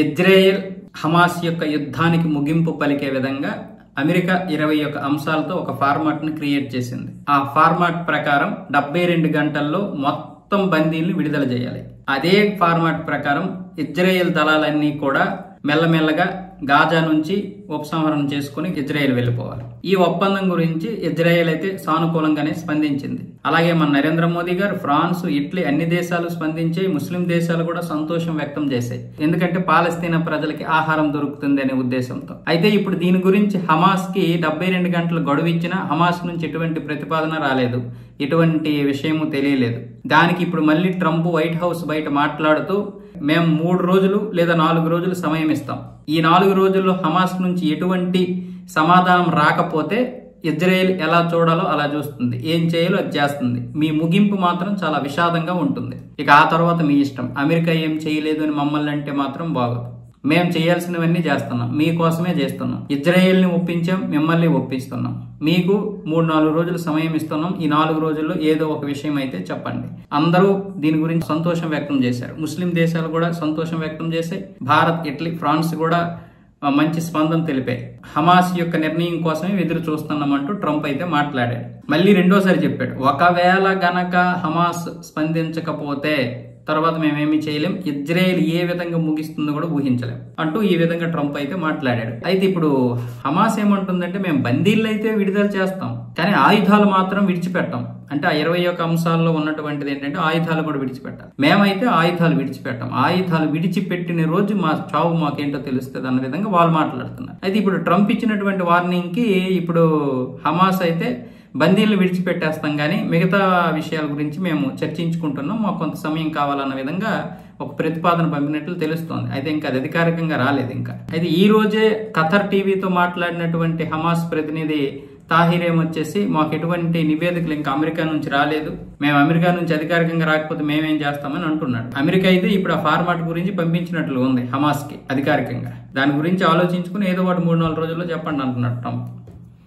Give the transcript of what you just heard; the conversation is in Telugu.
ఇజ్రాయెల్ హమాస్ యొక్క యుద్ధానికి ముగింపు పలికే విధంగా అమెరికా 21 అంశాలతో ఒక ఫార్మాట్ ని క్రియేట్ చేసింది. ఆ ఫార్మాట్ ప్రకారం 72 గంటల్లో మొత్తం బందీల్ని విడుదల చేయాలి. అదే ఫార్మాట్ ప్రకారం ఇజ్రాయెల్ దళాలన్నీ కూడా మెల్లమెల్లగా గాజా నుంచి ఉపసంహరణ చేసుకుని ఇజ్రాయెల్ వెళ్లిపోవాలి. ఈ ఒప్పందం గురించి ఇజ్రాయెల్ అయితే సానుకూలంగానే స్పందించింది. అలాగే మన నరేంద్ర మోదీ గారు, ఫ్రాన్స్, ఇటలీ అన్ని దేశాలు స్పందించి ముస్లిం దేశాలు కూడా సంతోషం వ్యక్తం చేశాయి. ఎందుకంటే పాలస్తీనా ప్రజలకి ఆహారం దొరుకుతుంది అనే ఉద్దేశంతో. అయితే ఇప్పుడు దీని గురించి హమాస్ కి 72 గంటలు గడువు ఇచ్చినా హమాస్ నుంచి ఎటువంటి ప్రతిపాదన రాలేదు, ఎటువంటి విషయము తెలియలేదు. దానికి ఇప్పుడు మళ్ళీ ట్రంప్ వైట్ హౌస్ బయట మాట్లాడుతూ మేము 3 రోజులు లేదా 4 రోజులు సమయం ఇస్తాం. ఈ 4 రోజుల్లో హమాస్ నుంచి ఎటువంటి సమాధానం రాకపోతే ఇజ్రాయెల్ ఎలా చూడాలో అలా చూస్తుంది, ఏం చేయాలో అది చేస్తుంది. మీ ముగింపు మాత్రం చాలా విషాదంగా ఉంటుంది. ఇక ఆ తర్వాత మీ ఇష్టం. అమెరికా ఏం చేయలేదు అని మమ్మల్ని అంటే మాత్రం బాగోదు. మేము చేయాల్సినవన్నీ చేస్తున్నాం, మీకోసమే చేస్తున్నాం. ఇజ్రాయెల్ని ఒప్పించాం, మిమ్మల్ని ఒప్పిస్తున్నాం. మీకు 3-4 రోజులు సమయం ఇస్తున్నాం. ఈ 4 రోజుల్లో ఏదో ఒక విషయం అయితే చెప్పండి. అందరూ దీని గురించి సంతోషం వ్యక్తం చేశారు. ముస్లిం దేశాలు కూడా సంతోషం వ్యక్తం చేశాయి. భారత్, ఇటలీ, ఫ్రాన్స్ కూడా మంచి స్పందన తెలిపాయి. హమాస్ యొక్క నిర్ణయం కోసమే ఎదురు చూస్తున్నామంటూ ట్రంప్ అయితే మాట్లాడాడు. మళ్ళీ రెండోసారి చెప్పాడు, ఒకవేళ గనక హమాస్ స్పందించకపోతే తర్వాత మేమేమి చేయలేం, ఇజ్రాయెల్ ఏ విధంగా ముగిస్తుందో కూడా ఊహించలేం అంటూ ఈ విధంగా ట్రంప్ అయితే మాట్లాడాడు. అయితే ఇప్పుడు హమాస్ ఏమంటుందంటే మేము బందీళ్ళు అయితే విడుదల చేస్తాం, కానీ ఆయుధాలు మాత్రం విడిచిపెట్టాం. అంటే ఆ 21 అంశాల్లో ఉన్నటువంటిది ఏంటంటే ఆయుధాలు కూడా విడిచిపెట్టాలి. మేమైతే ఆయుధాలు విడిచిపెట్టాం. ఆయుధాలు విడిచిపెట్టిన రోజు మా చావు మాకేంటో తెలుస్తుంది అన్న విధంగా వాళ్ళు మాట్లాడుతున్నారు. అయితే ఇప్పుడు ట్రంప్ ఇచ్చినటువంటి వార్నింగ్ కి ఇప్పుడు హమాస్ అయితే బందీలను విడిచిపెట్టేస్తాం, కానీ మిగతా విషయాల గురించి మేము చర్చించుకుంటున్నాం, మాకు కొంత సమయం కావాలన్న విధంగా ఒక ప్రతిపాదన పంపినట్లు తెలుస్తోంది. అయితే ఇంకా అది అధికారికంగా రాలేదు ఇంకా. అయితే ఈ రోజే ఖతర్ టీవీతో మాట్లాడినటువంటి హమాస్ ప్రతినిధి తాహిర్ వచ్చేసి మాకు ఎటువంటి నివేదికలు ఇంకా అమెరికా నుంచి రాలేదు, మేము అమెరికా నుంచి అధికారికంగా రాకపోతే మేమేం చేస్తామని అంటున్నాడు. అమెరికా అయితే ఇప్పుడు ఆ ఫార్మాట్ గురించి పంపించినట్లు ఉంది హమాస్ కి అధికారికంగా. దాని గురించి ఆలోచించుకుని ఏదో ఒకటి 3-4 రోజుల్లో చెప్పండి అంటున్నాడు ట్రంప్.